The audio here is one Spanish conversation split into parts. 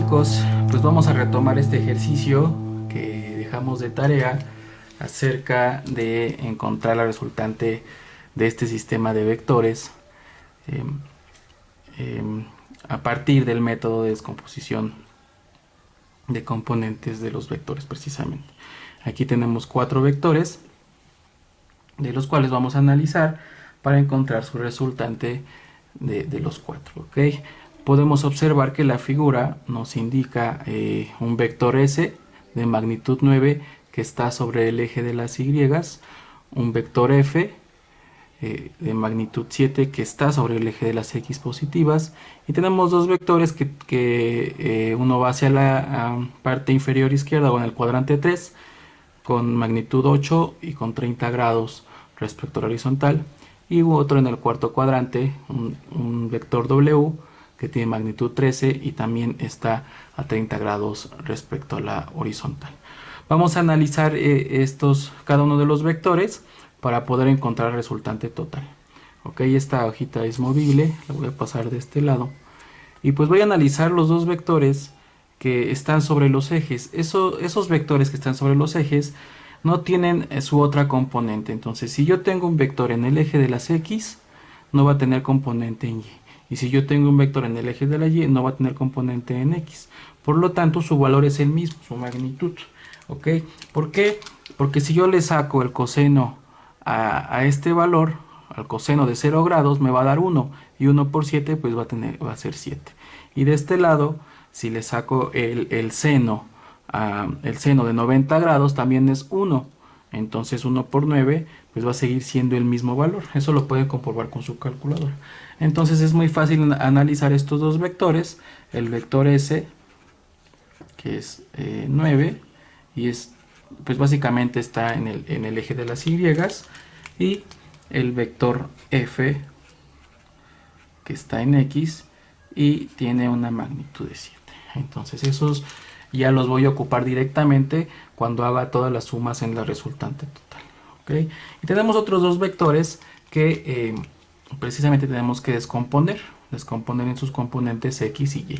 chicos, pues vamos a retomar este ejercicio que dejamos de tarea acerca de encontrar la resultante de este sistema de vectores eh, eh, a partir del método de descomposición de componentes de los vectores precisamente. Aquí tenemos 4 vectores de los cuales vamos a analizar para encontrar su resultante de los 4, ¿ok? Podemos observar que la figura nos indica un vector S de magnitud 9 que está sobre el eje de las Y, un vector F de magnitud 7 que está sobre el eje de las X positivas, y tenemos dos vectores que uno va hacia la parte inferior izquierda o en el cuadrante 3 con magnitud 8 y con 30 grados respecto al horizontal, y otro en el cuarto cuadrante, un vector W que tiene magnitud 13 y también está a 30 grados respecto a la horizontal. Vamos a analizar cada uno de los vectores para poder encontrar el resultante total. Ok, esta hojita es movible, la voy a pasar de este lado. Y pues voy a analizar los dos vectores que están sobre los ejes. Esos vectores que están sobre los ejes no tienen su otra componente. Entonces, si yo tengo un vector en el eje de las X, no va a tener componente en Y. Y si yo tengo un vector en el eje de la Y, no va a tener componente en X. Por lo tanto, su valor es el mismo, su magnitud. ¿Ok? ¿Por qué? Porque si yo le saco el coseno a este valor, al coseno de 0 grados, me va a dar 1. Y 1 por 7, pues va a ser 7. Y de este lado, si le saco el seno de 90 grados, también es 1. Entonces 1 por 9, pues va a seguir siendo el mismo valor. Eso lo pueden comprobar con su calculadora. Entonces es muy fácil analizar estos dos vectores. El vector S, que es 9, y pues básicamente está en el eje de las Y, y el vector F, que está en X y tiene una magnitud de 7. Entonces esos ya los voy a ocupar directamente cuando haga todas las sumas en la resultante total. ¿Okay? Y tenemos otros dos vectores que precisamente tenemos que descomponer en sus componentes X y Y.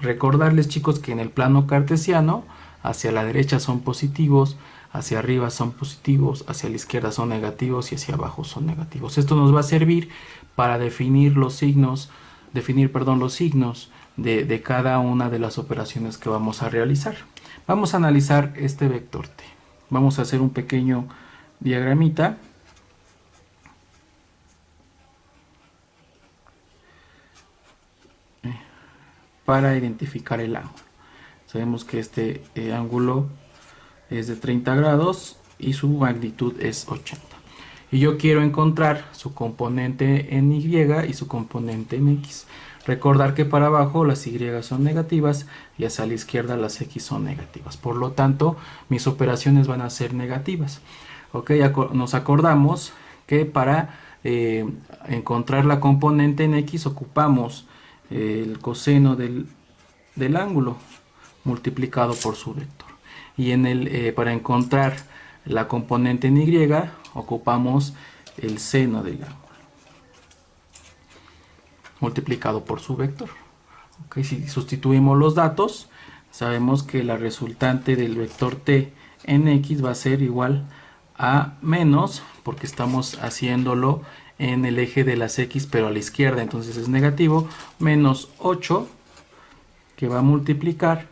Recordarles, chicos, que en el plano cartesiano hacia la derecha son positivos, hacia arriba son positivos, hacia la izquierda son negativos y hacia abajo son negativos. Esto nos va a servir para definir los signos de cada una de las operaciones que vamos a realizar. Vamos a analizar este vector t. Vamos a hacer un pequeño diagramita. Para identificar el ángulo. Sabemos que este ángulo es de 30 grados y su magnitud es 80. Y yo quiero encontrar su componente en Y y su componente en X. Recordar que para abajo las Y son negativas y hacia la izquierda las X son negativas. Por lo tanto, mis operaciones van a ser negativas. Ok, nos acordamos que para encontrar la componente en X ocupamos el coseno del ángulo multiplicado por su vector. Y para encontrar la componente en Y ocupamos el seno del ángulo multiplicado por su vector. Okay, si sustituimos los datos, sabemos que la resultante del vector t en X va a ser igual a menos, porque estamos haciéndolo en el eje de las X pero a la izquierda, entonces es negativo, menos 8 que va a multiplicar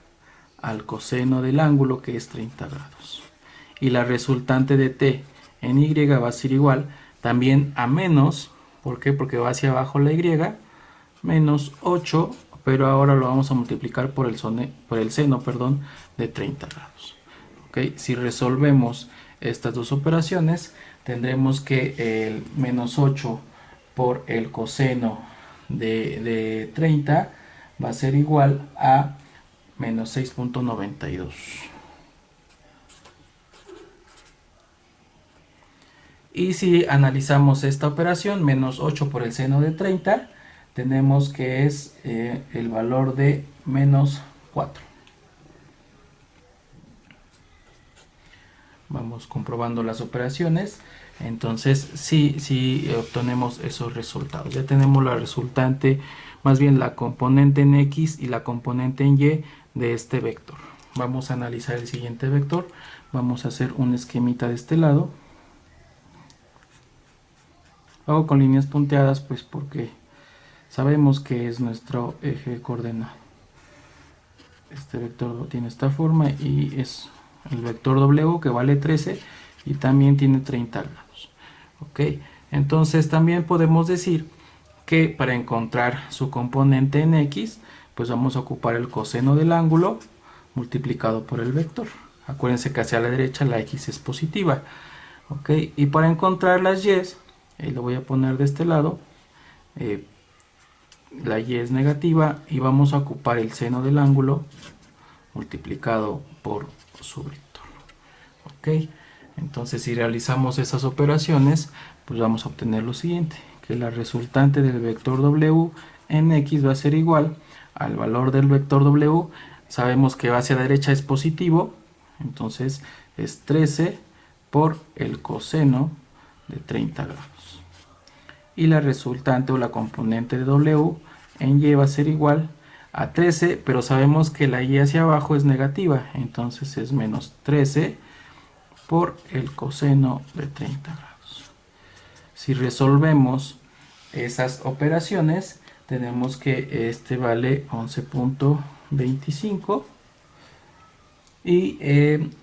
al coseno del ángulo, que es 30 grados. Y la resultante de t en Y va a ser igual también a menos, ¿por qué? Porque va hacia abajo la Y, menos 8, pero ahora lo vamos a multiplicar por el seno de 30 grados. ¿Okay? Si resolvemos estas dos operaciones, tendremos que el menos 8 por el coseno de 30 va a ser igual a menos 6.92. Y si analizamos esta operación, menos 8 por el seno de 30, tenemos que es el valor de menos 4. Vamos comprobando las operaciones. Entonces sí obtenemos esos resultados. Ya tenemos la resultante, más bien la componente en X y la componente en Y de este vector. Vamos a analizar el siguiente vector. Vamos a hacer un esquemita de este lado. Hago con líneas punteadas pues porque sabemos que es nuestro eje de coordenada. Este vector tiene esta forma y es el vector W, que vale 13 y también tiene 30 grados. Ok, entonces también podemos decir que para encontrar su componente en X, pues vamos a ocupar el coseno del ángulo multiplicado por el vector. Acuérdense que hacia la derecha la X es positiva. Ok, y para encontrar las Y, lo voy a poner de este lado, la Y es negativa y vamos a ocupar el seno del ángulo multiplicado por su vector. Ok, entonces si realizamos esas operaciones, pues vamos a obtener lo siguiente, que la resultante del vector W en X va a ser igual al valor del vector W. Sabemos que hacia la derecha es positivo, entonces es 13 por el coseno de 30 grados. Y la resultante o la componente de W en Y va a ser igual a 13, pero sabemos que la Y hacia abajo es negativa, entonces es menos 13 por el coseno de 30 grados. Si resolvemos esas operaciones, tenemos que este vale 11.25 y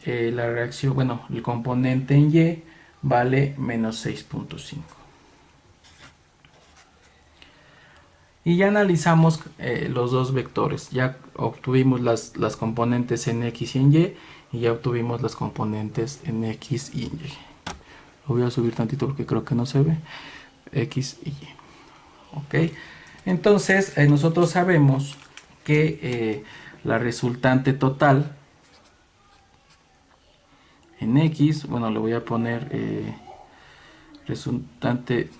la reacción, bueno, el componente en Y vale menos 6.5. Y ya analizamos los dos vectores, ya obtuvimos las componentes en X y en Y, y ya obtuvimos las componentes en X y en Y. Lo voy a subir tantito porque creo que no se ve. X y Y. Ok, entonces nosotros sabemos que la resultante total en X, bueno, le voy a poner resultante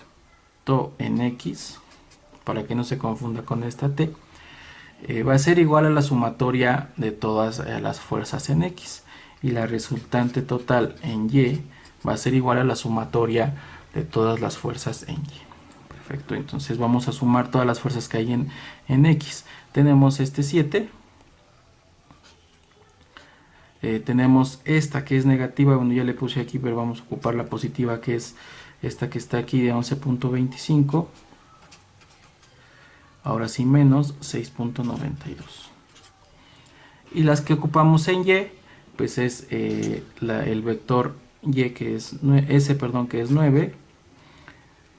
to en X para que no se confunda con esta T, va a ser igual a la sumatoria de todas las fuerzas en X, y la resultante total en Y va a ser igual a la sumatoria de todas las fuerzas en Y. Perfecto, entonces vamos a sumar todas las fuerzas que hay en X. Tenemos este 7, tenemos esta que es negativa, bueno, ya le puse aquí, pero vamos a ocupar la positiva, que es esta que está aquí de 11.25. Ahora sí, menos 6.92. Y las que ocupamos en Y, pues es el vector Y que es S, perdón, que es 9.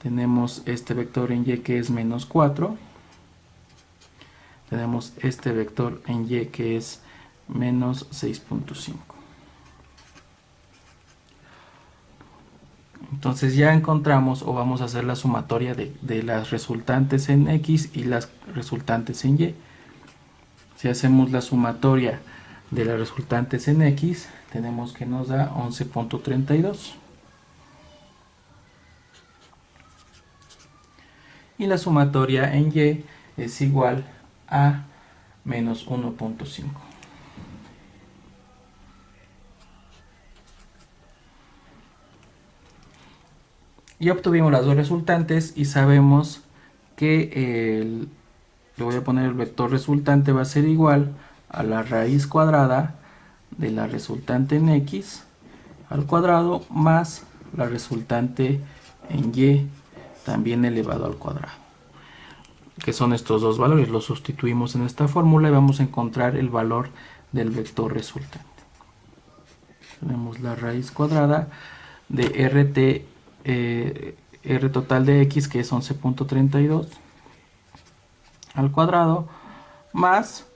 Tenemos este vector en Y que es menos 4. Tenemos este vector en Y que es menos 6.5. Entonces ya encontramos, o vamos a hacer la sumatoria de las resultantes en X y las resultantes en Y. Si hacemos la sumatoria de las resultantes en X, tenemos que nos da 11.32. Y la sumatoria en Y es igual a menos 1.5. Ya obtuvimos las dos resultantes y sabemos que le voy a poner el vector resultante va a ser igual a la raíz cuadrada de la resultante en X al cuadrado más la resultante en Y también elevado al cuadrado, que son estos dos valores. Los sustituimos en esta fórmula y vamos a encontrar el valor del vector resultante. Tenemos la raíz cuadrada de R total de X, que es 11.32 al cuadrado, más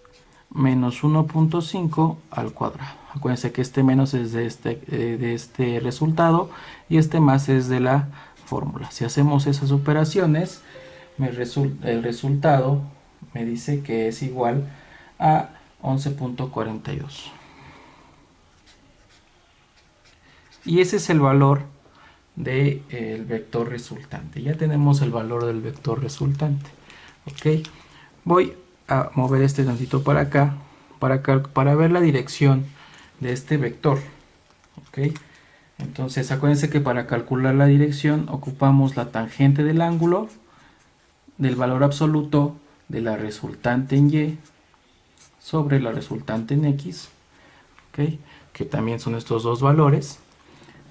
menos 1.5 al cuadrado. Acuérdense que este menos es de este resultado y este más es de la fórmula. Si hacemos esas operaciones, el resultado me dice que es igual a 11.42. Y ese es el valor del vector resultante. Ya tenemos el valor del vector resultante. Ok, voy a mover este tantito para acá para ver la dirección de este vector. Ok, Entonces acuérdense que para calcular la dirección ocupamos la tangente del ángulo del valor absoluto de la resultante en y sobre la resultante en x, ¿okay? Que también son estos dos valores.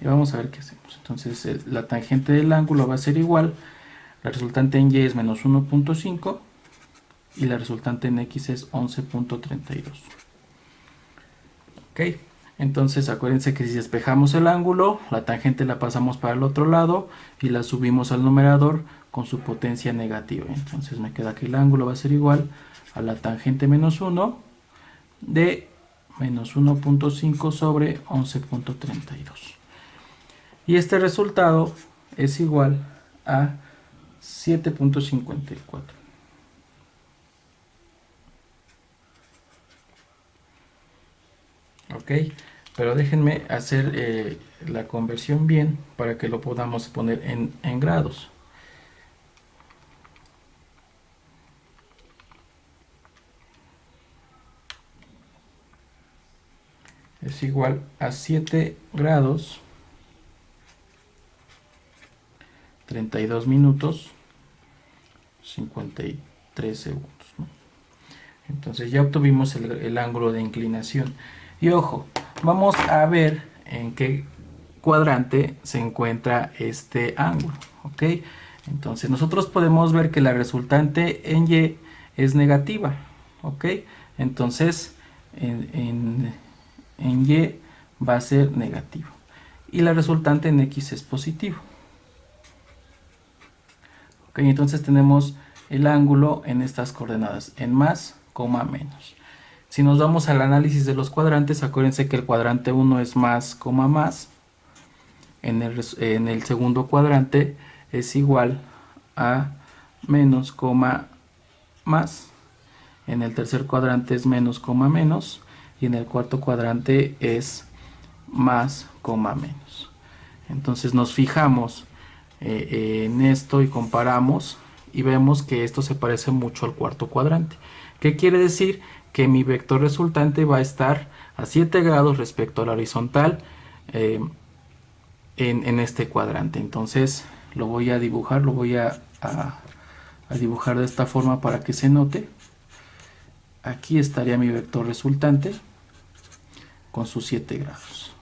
Y vamos a ver qué hacemos. Entonces la tangente del ángulo va a ser igual, la resultante en y es menos 1.5 y la resultante en x es 11.32. ¿Ok? Entonces acuérdense que si despejamos el ángulo, la tangente la pasamos para el otro lado y la subimos al numerador con su potencia negativa. Entonces me queda que el ángulo va a ser igual a la tangente menos 1 de menos 1.5 sobre 11.32. Y este resultado es igual a 7.54. Ok, pero déjenme hacer la conversión bien para que lo podamos poner en grados. Es igual a 7 grados 32 minutos 53 segundos, ¿no? Entonces ya obtuvimos el ángulo de inclinación. Y ojo, vamos a ver en qué cuadrante se encuentra este ángulo. ¿Ok? Entonces nosotros podemos ver que la resultante en y es negativa. ¿Ok? Entonces en y va a ser negativo. Y la resultante en x es positivo. ¿Ok? Entonces tenemos el ángulo en estas coordenadas, en más, coma, menos. Si nos vamos al análisis de los cuadrantes, acuérdense que el cuadrante 1 es más, coma, más. En el segundo cuadrante es igual a menos, coma, más. En el tercer cuadrante es menos, coma, menos. Y en el cuarto cuadrante es más, coma, menos. Entonces nos fijamos en esto y comparamos y vemos que esto se parece mucho al cuarto cuadrante. ¿Qué quiere decir? Que mi vector resultante va a estar a 7 grados respecto a la horizontal en este cuadrante. Entonces lo voy a dibujar, lo voy a dibujar de esta forma para que se note. Aquí estaría mi vector resultante con sus 7 grados.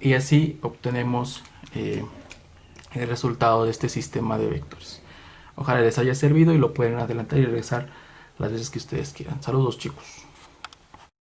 Y así obtenemos el resultado de este sistema de vectores. Ojalá les haya servido y lo pueden adelantar y regresar las veces que ustedes quieran. Saludos, chicos.